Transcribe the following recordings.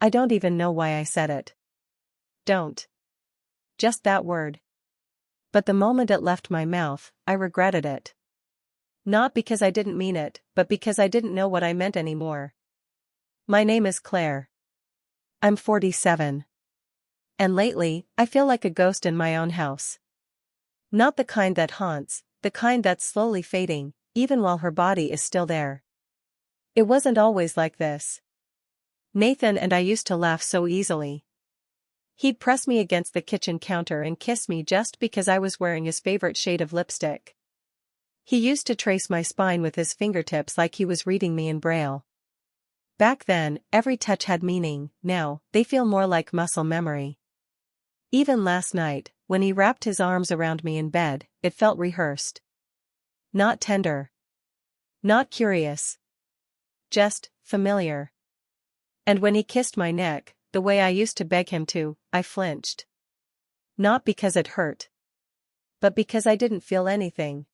I don't even know why I said it. Don't. Just that word. But the moment it left my mouth, I regretted it. Not because I didn't mean it, but because I didn't know what I meant anymore. My name is Claire. I'm 47. And lately, I feel like a ghost in my own house. Not the kind that haunts, the kind that's slowly fading, even while her body is still there. It wasn't always like this. Nathan and I used to laugh so easily. He'd press me against the kitchen counter and kiss me just because I was wearing his favorite shade of lipstick. He used to trace my spine with his fingertips like he was reading me in Braille. Back then, every touch had meaning. Now, they feel more like muscle memory. Even last night, when he wrapped his arms around me in bed, it felt rehearsed. Not tender. Not curious. Just familiar. And when he kissed my neck, the way I used to beg him to, I flinched. Not because it hurt. But because I didn't feel anything.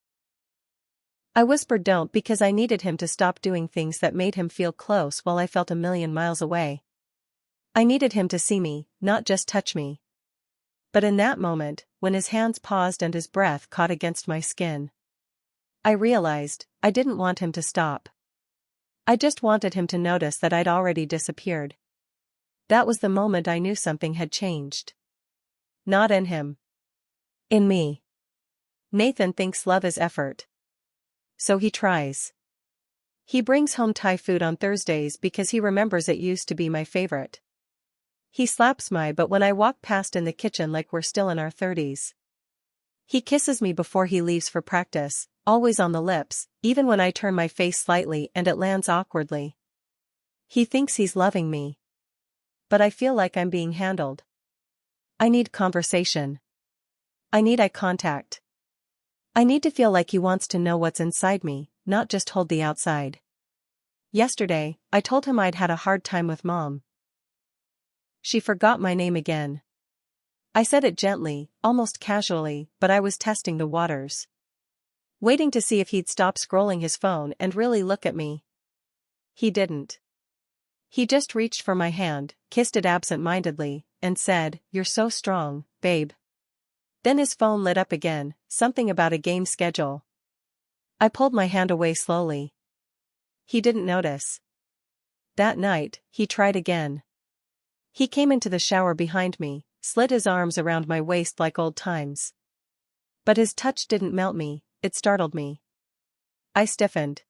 I whispered don't because I needed him to stop doing things that made him feel close while I felt a million miles away. I needed him to see me, not just touch me. But in that moment, when his hands paused and his breath caught against my skin, I realized, I didn't want him to stop. I just wanted him to notice that I'd already disappeared. That was the moment I knew something had changed. Not in him. In me. Nathan thinks love is effort. So he tries. He brings home Thai food on Thursdays because he remembers it used to be my favorite. He slaps my butt when I walk past in the kitchen like we're still in our 30s. He kisses me before he leaves for practice, always on the lips, even when I turn my face slightly and it lands awkwardly. He thinks he's loving me. But I feel like I'm being handled. I need conversation. I need eye contact. I need to feel like he wants to know what's inside me, not just hold the outside. Yesterday, I told him I'd had a hard time with Mom. She forgot my name again. I said it gently, almost casually, but I was testing the waters. Waiting to see if he'd stop scrolling his phone and really look at me. He didn't. He just reached for my hand, kissed it absent-mindedly, and said, "You're so strong, babe." Then his phone lit up again, something about a game schedule. I pulled my hand away slowly. He didn't notice. That night, he tried again. He came into the shower behind me, slid his arms around my waist like old times. But his touch didn't melt me, it startled me. I stiffened.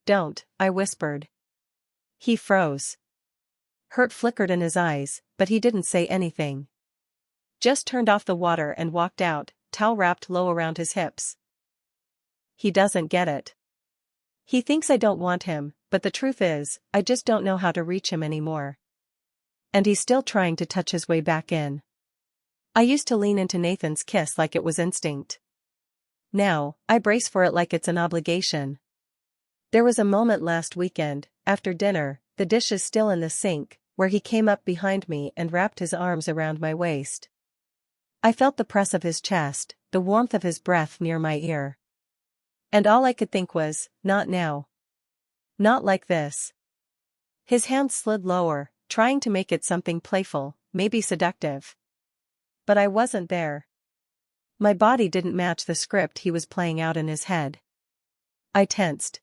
"Don't," I whispered. He froze. Hurt flickered in his eyes, but he didn't say anything. Just turned off the water and walked out, towel wrapped low around his hips. He doesn't get it. He thinks I don't want him, but the truth is, I just don't know how to reach him anymore. And he's still trying to touch his way back in. I used to lean into Nathan's kiss like it was instinct. Now, I brace for it like it's an obligation. There was a moment last weekend, after dinner, the dishes still in the sink, where he came up behind me and wrapped his arms around my waist. I felt the press of his chest, the warmth of his breath near my ear. And all I could think was, not now. Not like this. His hand slid lower, trying to make it something playful, maybe seductive. But I wasn't there. My body didn't match the script he was playing out in his head. I tensed.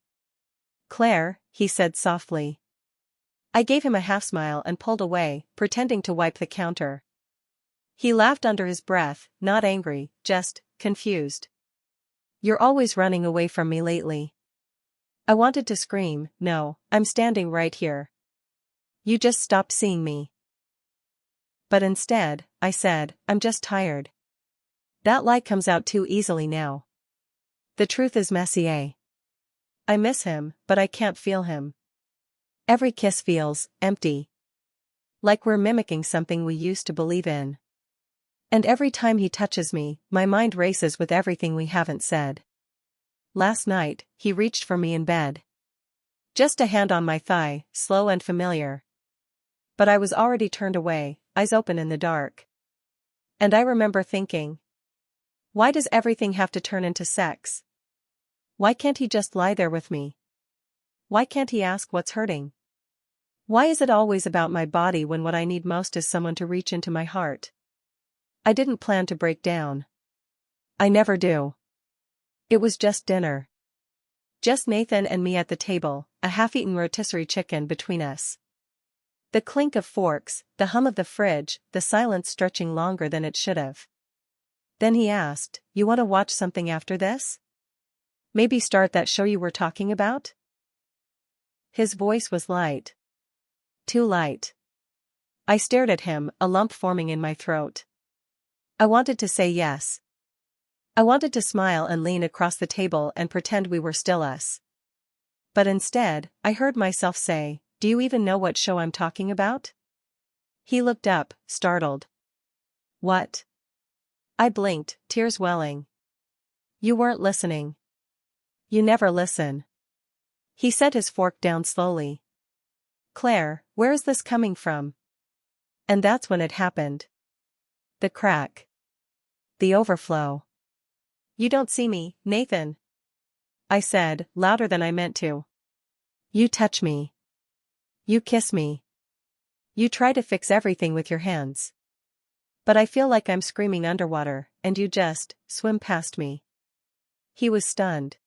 "Claire," he said softly. I gave him a half-smile and pulled away, pretending to wipe the counter. He laughed under his breath, not angry, just confused. "You're always running away from me lately." I wanted to scream, "No, I'm standing right here. You just stopped seeing me." But instead, I said, "I'm just tired." That lie comes out too easily now. The truth is Messier. I miss him, but I can't feel him. Every kiss feels empty. Like we're mimicking something we used to believe in. And every time he touches me, my mind races with everything we haven't said. Last night, he reached for me in bed. Just a hand on my thigh, slow and familiar. But I was already turned away, eyes open in the dark. And I remember thinking, why does everything have to turn into sex? Why can't he just lie there with me? Why can't he ask what's hurting? Why is it always about my body when what I need most is someone to reach into my heart? I didn't plan to break down. I never do. It was just dinner. Just Nathan and me at the table, a half-eaten rotisserie chicken between us. The clink of forks, the hum of the fridge, the silence stretching longer than it should have. Then he asked, "You want to watch something after this? Maybe start that show you were talking about?" His voice was light. Too light. I stared at him, a lump forming in my throat. I wanted to say yes. I wanted to smile and lean across the table and pretend we were still us. But instead, I heard myself say, "Do you even know what show I'm talking about?" He looked up, startled. "What?" I blinked, tears welling. "You weren't listening. You never listen." He set his fork down slowly. "Claire, where is this coming from?" And that's when it happened. The crack. The overflow. "You don't see me, Nathan," I said, louder than I meant to. "You touch me. You kiss me. You try to fix everything with your hands. But I feel like I'm screaming underwater, and you just swim past me." He was stunned.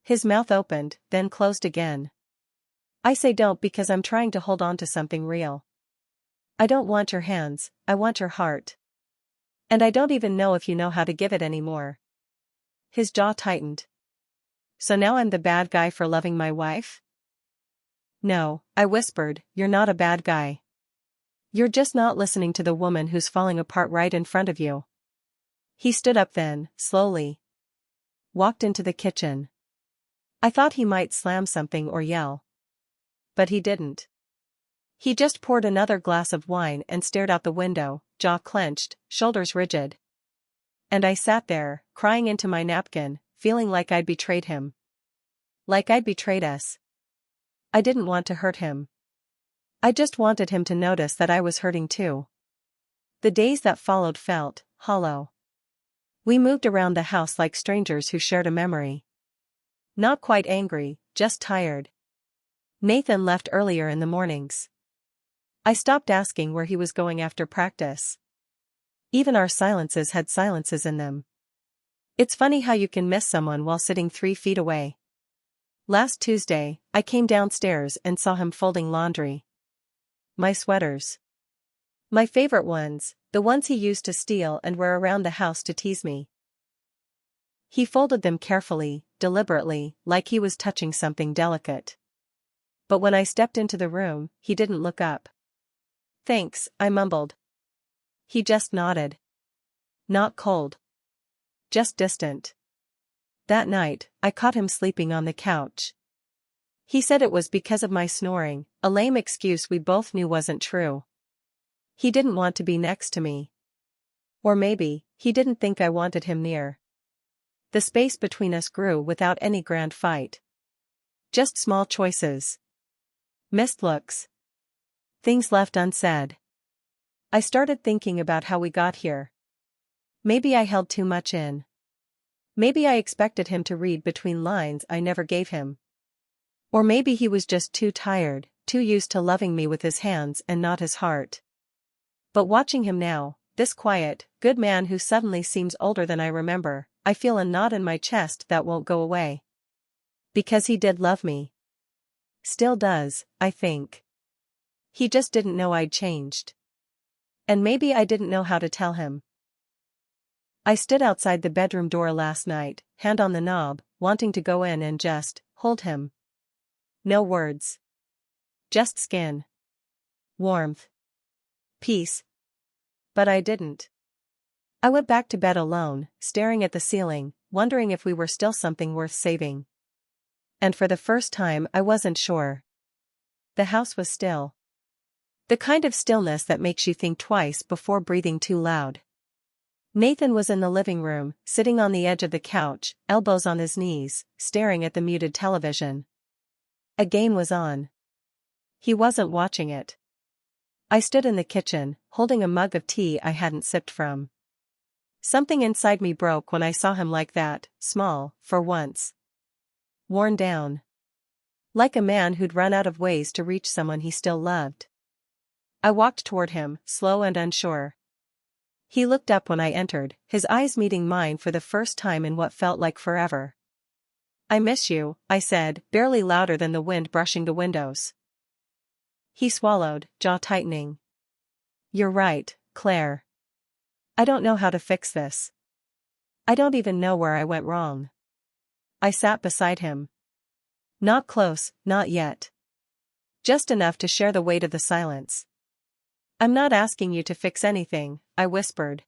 His mouth opened, then closed again. "I say don't because I'm trying to hold on to something real. I don't want your hands, I want your heart. And I don't even know if you know how to give it anymore." His jaw tightened. "So now I'm the bad guy for loving my wife?" "No," I whispered, "you're not a bad guy. You're just not listening to the woman who's falling apart right in front of you." He stood up then, slowly. Walked into the kitchen. I thought he might slam something or yell. But he didn't. He just poured another glass of wine and stared out the window, jaw clenched, shoulders rigid. And I sat there, crying into my napkin, feeling like I'd betrayed him. Like I'd betrayed us. I didn't want to hurt him. I just wanted him to notice that I was hurting too. The days that followed felt hollow. We moved around the house like strangers who shared a memory. Not quite angry, just tired. Nathan left earlier in the mornings. I stopped asking where he was going after practice. Even our silences had silences in them. It's funny how you can miss someone while sitting 3 feet away. Last Tuesday, I came downstairs and saw him folding laundry. My sweaters. My favorite ones, the ones he used to steal and wear around the house to tease me. He folded them carefully, deliberately, like he was touching something delicate. But when I stepped into the room, he didn't look up. "Thanks," I mumbled. He just nodded. Not cold. Just distant. That night, I caught him sleeping on the couch. He said it was because of my snoring, a lame excuse we both knew wasn't true. He didn't want to be next to me. Or maybe, he didn't think I wanted him near. The space between us grew without any grand fight. Just small choices. Missed looks. Things left unsaid. I started thinking about how we got here. Maybe I held too much in. Maybe I expected him to read between lines I never gave him. Or maybe he was just too tired, too used to loving me with his hands and not his heart. But watching him now, this quiet, good man who suddenly seems older than I remember, I feel a knot in my chest that won't go away. Because he did love me. Still does, I think. He just didn't know I'd changed. And maybe I didn't know how to tell him. I stood outside the bedroom door last night, hand on the knob, wanting to go in and just hold him. No words. Just skin. Warmth. Peace. But I didn't. I went back to bed alone, staring at the ceiling, wondering if we were still something worth saving. And for the first time I wasn't sure. The house was still. The kind of stillness that makes you think twice before breathing too loud. Nathan was in the living room, sitting on the edge of the couch, elbows on his knees, staring at the muted television. A game was on. He wasn't watching it. I stood in the kitchen, holding a mug of tea I hadn't sipped from. Something inside me broke when I saw him like that, small, for once. Worn down. Like a man who'd run out of ways to reach someone he still loved. I walked toward him, slow and unsure. He looked up when I entered, his eyes meeting mine for the first time in what felt like forever. "I miss you," I said, barely louder than the wind brushing the windows. He swallowed, jaw tightening. "You're right, Claire. I don't know how to fix this. I don't even know where I went wrong." I sat beside him. Not close, not yet. Just enough to share the weight of the silence. "I'm not asking you to fix anything," I whispered.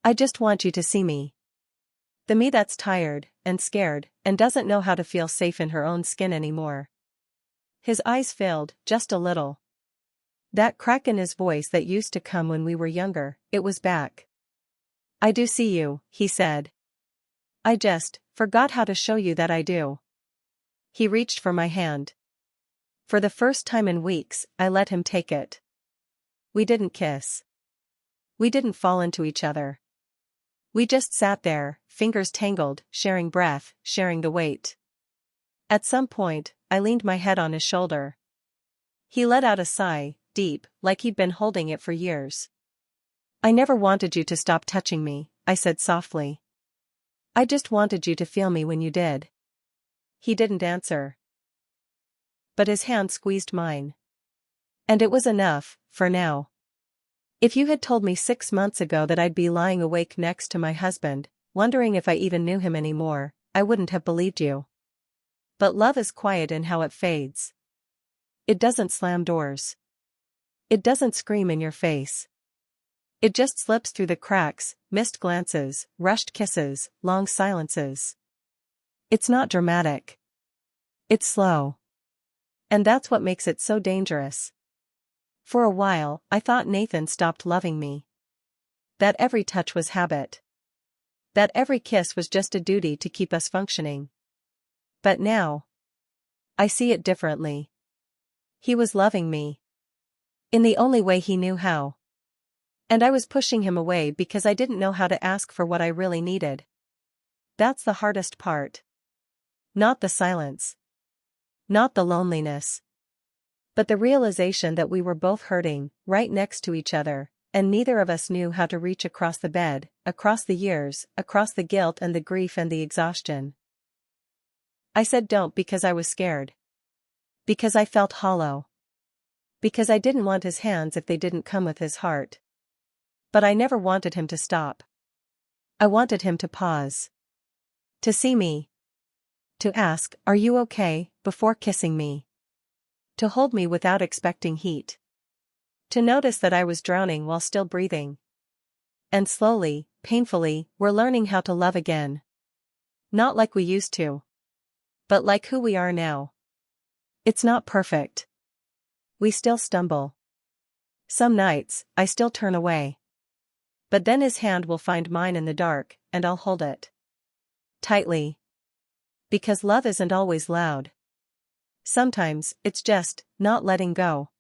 "I just want you to see me. The me that's tired, and scared, and doesn't know how to feel safe in her own skin anymore." His eyes filled, just a little. That crack in his voice that used to come when we were younger, it was back. "I do see you," he said. "I just forgot how to show you that I do." He reached for my hand. For the first time in weeks, I let him take it. We didn't kiss. We didn't fall into each other. We just sat there, fingers tangled, sharing breath, sharing the weight. At some point, I leaned my head on his shoulder. He let out a sigh, deep, like he'd been holding it for years. "I never wanted you to stop touching me," I said softly. "I just wanted you to feel me when you did." He didn't answer. But his hand squeezed mine. And it was enough, for now. If you had told me 6 months ago that I'd be lying awake next to my husband, wondering if I even knew him anymore, I wouldn't have believed you. But love is quiet in how it fades. It doesn't slam doors. It doesn't scream in your face. It just slips through the cracks, missed glances, rushed kisses, long silences. It's not dramatic. It's slow. And that's what makes it so dangerous. For a while, I thought Nathan stopped loving me. That every touch was habit. That every kiss was just a duty to keep us functioning. But now, I see it differently. He was loving me. In the only way he knew how. And I was pushing him away because I didn't know how to ask for what I really needed. That's the hardest part. Not the silence. Not the loneliness. But the realization that we were both hurting, right next to each other, and neither of us knew how to reach across the bed, across the years, across the guilt and the grief and the exhaustion. I said don't because I was scared. Because I felt hollow. Because I didn't want his hands if they didn't come with his heart. But I never wanted him to stop. I wanted him to pause. To see me. To ask, "Are you okay?" before kissing me. To hold me without expecting heat. To notice that I was drowning while still breathing. And slowly, painfully, we're learning how to love again. Not like we used to. But like who we are now. It's not perfect. We still stumble. Some nights, I still turn away. But then his hand will find mine in the dark, and I'll hold it. Tightly. Because love isn't always loud. Sometimes, it's just not letting go.